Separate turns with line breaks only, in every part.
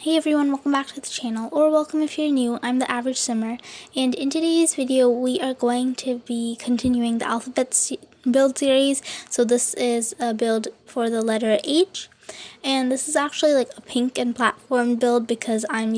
Hey everyone, welcome back to the channel, or welcome if you're new. I'm the Average Simmer, and in today's video we are going to be continuing the alphabet build series. So this is a build for the letter H, and this is actually like a pink and platformed build because I'm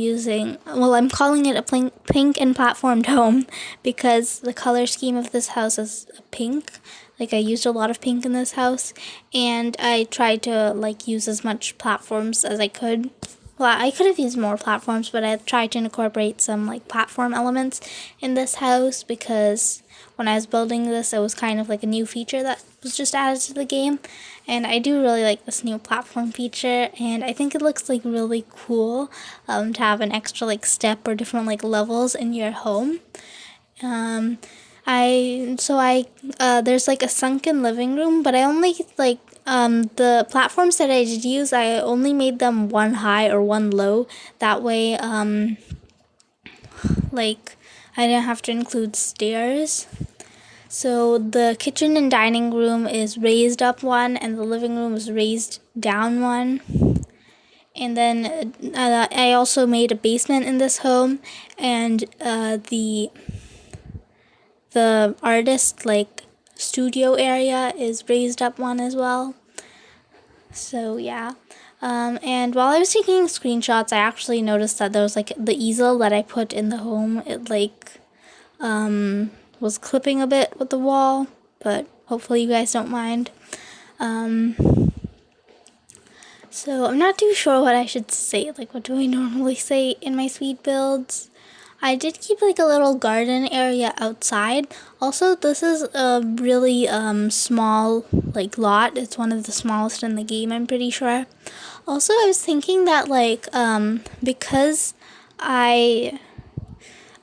calling it a pink and platformed home because the color scheme of this house is pink. Like I used a lot of pink in this house, and I tried to use as much platforms as I could. Well, I could have used more platforms, but I tried to incorporate some platform elements in this house because when I was building this, it was kind of like a new feature that was just added to the game. And I do really like this new platform feature, and I think it looks really cool to have an extra step or different levels in your home. There's a sunken living room, but I only the platforms that I did use, I only made them one high or one low. That way, I didn't have to include stairs. So the kitchen and dining room is raised up one, and the living room is raised down one. And then I also made a basement in this home, and the artist studio area is raised up one as well. So yeah, and while I was taking screenshots, I actually noticed that there was the easel that I put in the home. It was clipping a bit with the wall, but hopefully you guys don't mind. So I'm not too sure what I should say. What do I normally say in my speed builds? I did keep a little garden area outside. Also, this is a really small lot. It's one of the smallest in the game, I'm pretty sure. Also, I was thinking that because I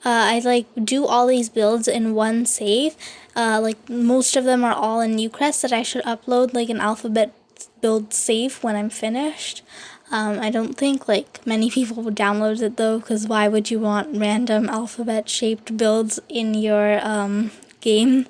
do all these builds in one save, most of them are all in Newcrest, that I should upload an alphabet build save when I'm finished. I don't think many people would download it though, because why would you want random alphabet shaped builds in your game?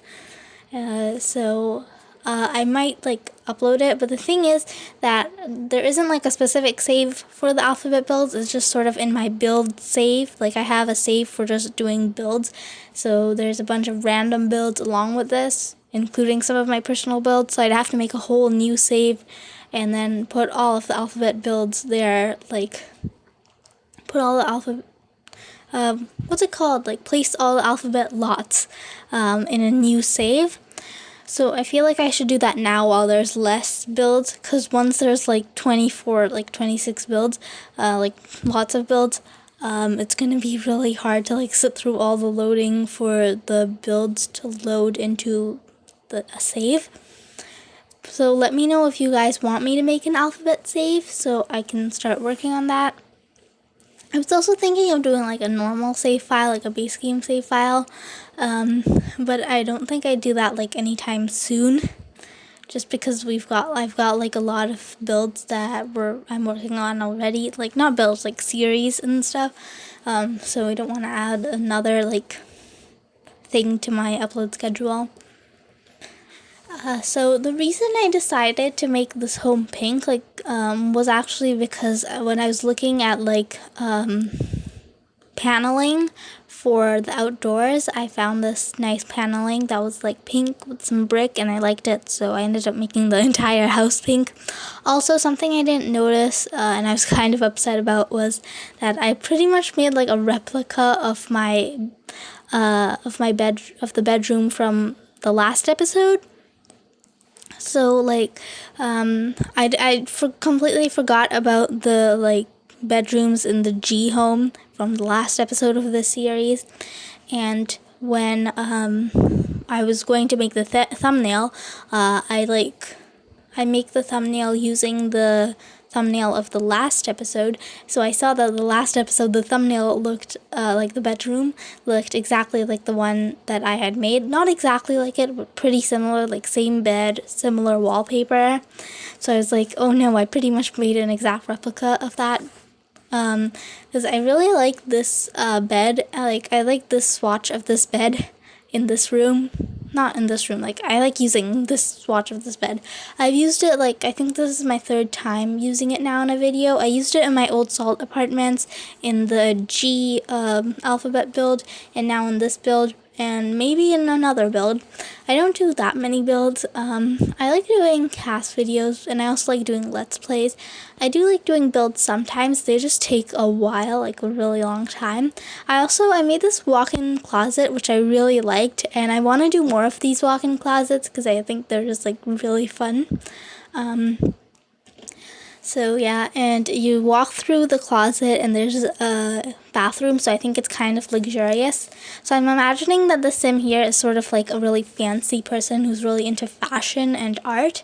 So I might upload it, but the thing is that there isn't a specific save for the alphabet builds. It's just sort of in my build save. I have a save for just doing builds, so there's a bunch of random builds along with this, including some of my personal builds, so I'd have to make a whole new save and then put all of the alphabet builds there, put all the alphabet, place all the alphabet lots in a new save. So I feel I should do that now while there's less builds, because once there's 24, 26 builds, lots of builds, it's going to be really hard to sit through all the loading for the builds to load into a save. So let me know if you guys want me to make an alphabet save so I can start working on that. I was also thinking of doing a normal save file, a base game save file, but I don't think I'd do that anytime soon, just because I've got a lot of builds that I'm working on already, not builds, series and stuff, so I don't want to add another thing to my upload schedule. So the reason I decided to make this home pink was actually because when I was looking at paneling for the outdoors, I found this nice paneling that was pink with some brick, and I liked it, so I ended up making the entire house pink. Also, something I didn't notice and I was kind of upset about was that I pretty much made a replica of the bedroom from the last episode. So I completely forgot about the bedrooms in the G home from the last episode of this series, and when I was going to make the thumbnail, I make the thumbnail using the thumbnail of the last episode. So I saw that the last episode, the thumbnail looked the bedroom looked exactly like the one that I had made. Not exactly like it, but pretty similar, same bed, similar wallpaper. So I was oh no, I pretty much made an exact replica of that. Because I really like this bed. I like this swatch of this bed in this room. Not in this room, like I like using this swatch of this bed. I've used it, like I think this is my third time using it now in a video. I used it in my old Salt apartments in the G alphabet build, and now in this build, and maybe in another build. I don't do that many builds. I like doing cast videos, and I also like doing Let's Plays. I do like doing builds sometimes. They just take a while, like a really long time. I made this walk-in closet, which I really liked, and I want to do more of these walk-in closets because I think they're just like really fun. So yeah, and you walk through the closet and there's a bathroom, so I think it's kind of luxurious. So I'm imagining that the sim here is sort of like a really fancy person who's really into fashion and art.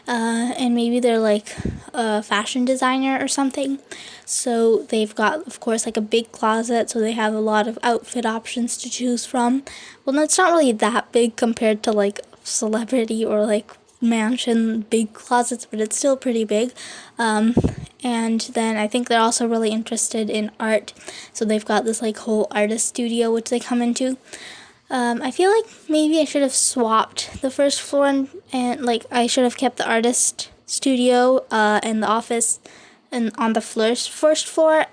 And maybe they're like a fashion designer or something. So they've got, of course, like a big closet, so they have a lot of outfit options to choose from. Well, no, it's not really that big compared to like celebrity or like mansion big closets, but it's still pretty big. And then I think they're also really interested in art, so they've got this like whole artist studio which they come into. I feel like maybe I should have swapped the first floor and like I should have kept the artist studio and the office and on the first floor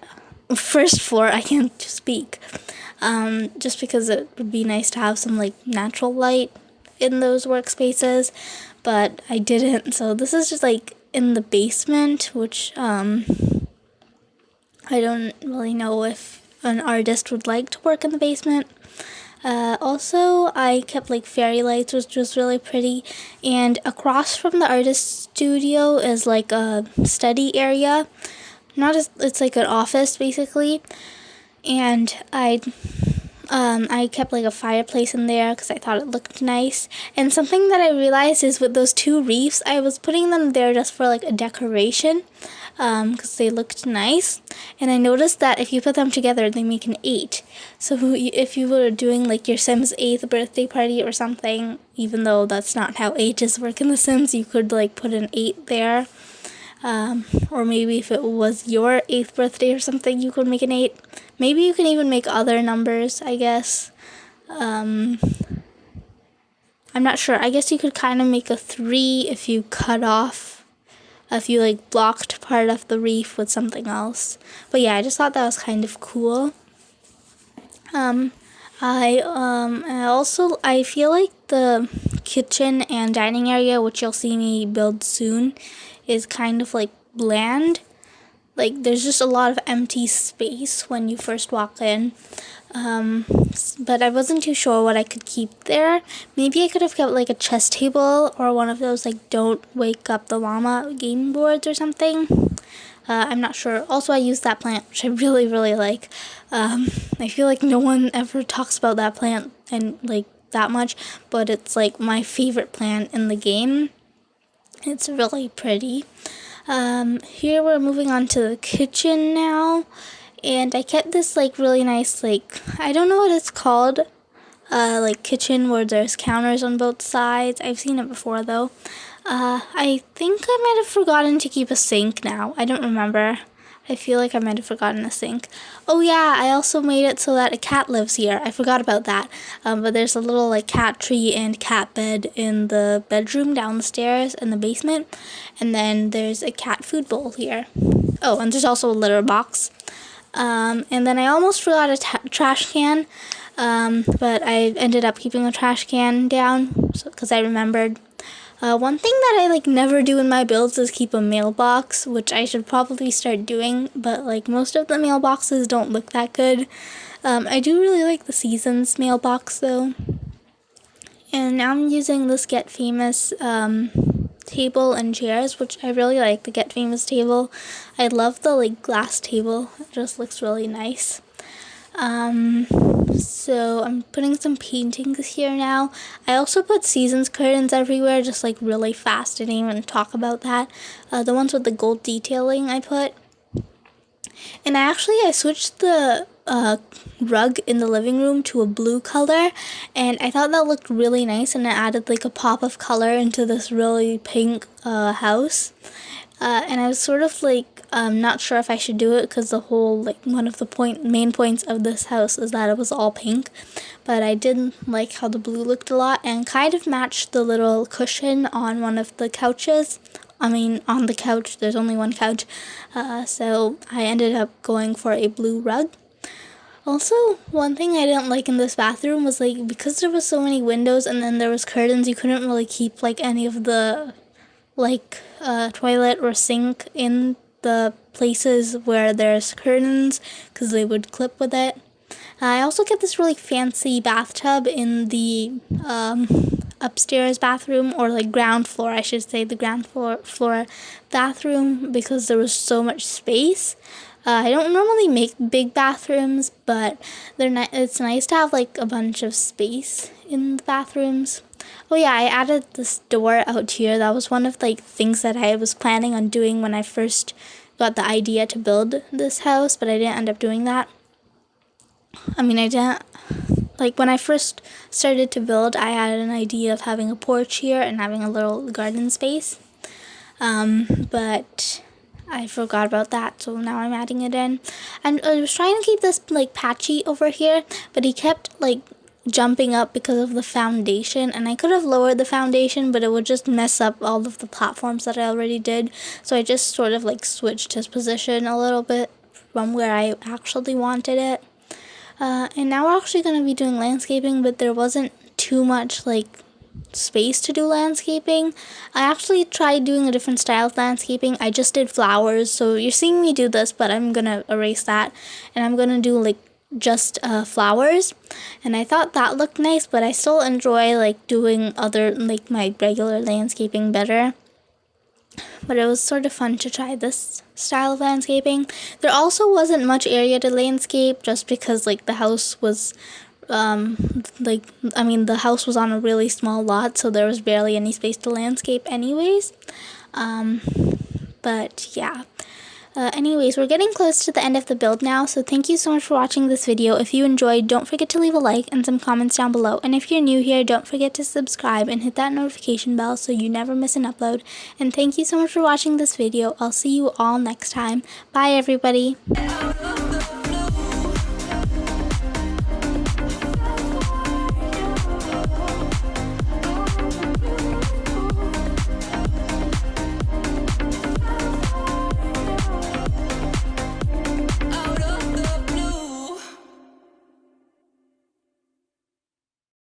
I can't speak, just because it would be nice to have some like natural light in those workspaces, but I didn't. So this is just like in the basement, which I don't really know if an artist would like to work in the basement. Also, I kept like fairy lights, which was really pretty, and across from the artist studio is like a study area. It's like an office basically, and I kept like a fireplace in there because I thought it looked nice. And something that I realized is with those two reefs, I was putting them there just for like a decoration because they looked nice. And I noticed that if you put them together, they make an 8. So if you were doing like your Sims 8th birthday party or something, even though that's not how ages work in The Sims, you could like put an 8 there. Or maybe if it was your 8th birthday or something, you could make an 8. Maybe you can even make other numbers, I guess. I'm not sure. I guess you could kind of make a 3 if you like blocked part of the reef with something else. But yeah, I just thought that was kind of cool. I feel like the kitchen and dining area, which you'll see me build soon, is kind of like bland. Like there's just a lot of empty space when you first walk in. But I wasn't too sure what I could keep there. Maybe I could have kept like a chess table or one of those like Don't Wake Up the Llama game boards or something. I'm not sure. Also, I use that plant, which I really, really like. I feel like no one ever talks about that plant and like that much, but it's like my favorite plant in the game. It's really pretty. Here we're moving on to the kitchen now, and I kept this like really nice, like I don't know what it's called, like kitchen where there's counters on both sides. I've seen it before though. I think I might have forgotten to keep a sink now. I don't remember. I feel like I might have forgotten a sink. Oh yeah, I also made it so that a cat lives here. I forgot about that. But there's a little like cat tree and cat bed in the bedroom downstairs in the basement. And then there's a cat food bowl here. Oh, and there's also a litter box. And then I almost forgot a trash can. But I ended up keeping a trash can down because I remembered. One thing that I like never do in my builds is keep a mailbox, which I should probably start doing, but like most of the mailboxes don't look that good. I do really like the Seasons mailbox though. And now I'm using this Get Famous table and chairs, which I really like the Get Famous table. I love the like glass table. It just looks really nice. So I'm putting some paintings here now. I also put Seasons curtains everywhere, just like really fast. I didn't even talk about that. The ones with the gold detailing I put. And I switched the rug in the living room to a blue color, and I thought that looked really nice, and it added like a pop of color into this really pink house. and I was sort of like not sure if I should do it because the whole like one of the main points of this house is that it was all pink, but I did like how the blue looked a lot and kind of matched the little cushion on one of the couches. I mean, on the couch, there's only one couch, so I ended up going for a blue rug. Also, one thing I didn't like in this bathroom was like because there was so many windows and then there was curtains, you couldn't really keep like any of the like toilet or sink in the places where there's curtains because they would clip with it. I also kept this really fancy bathtub in the upstairs bathroom, or like ground floor, I should say, the ground floor bathroom, because there was so much space. I don't normally make big bathrooms, but it's nice to have like a bunch of space in the bathrooms. Oh yeah, I added this door out here. That was one of like things that I was planning on doing when I first got the idea to build this house, but I didn't end up doing that. I mean, I didn't, like when I first started to build, I had an idea of having a porch here and having a little garden space. But I forgot about that, so now I'm adding it in. And I was trying to keep this like patchy over here, but he kept like jumping up because of the foundation, and I could have lowered the foundation, but it would just mess up all of the platforms that I already did. So I just sort of like switched his position a little bit from where I actually wanted it. And now we're actually going to be doing landscaping, but there wasn't too much like space to do landscaping. I actually tried doing a different style of landscaping. I just did flowers, so you're seeing me do this, but I'm gonna erase that and I'm gonna do like just flowers. And I thought that looked nice, but I still enjoy like doing other like my regular landscaping better. But it was sort of fun to try this style of landscaping. There also wasn't much area to landscape just because like the house was the house was on a really small lot, so there was barely any space to landscape anyways. But yeah. Anyways, we're getting close to the end of the build now, so thank you so much for watching this video. If you enjoyed, don't forget to leave a like and some comments down below. And if you're new here, don't forget to subscribe and hit that notification bell so you never miss an upload. And thank you so much for watching this video. I'll see you all next time. Bye, everybody.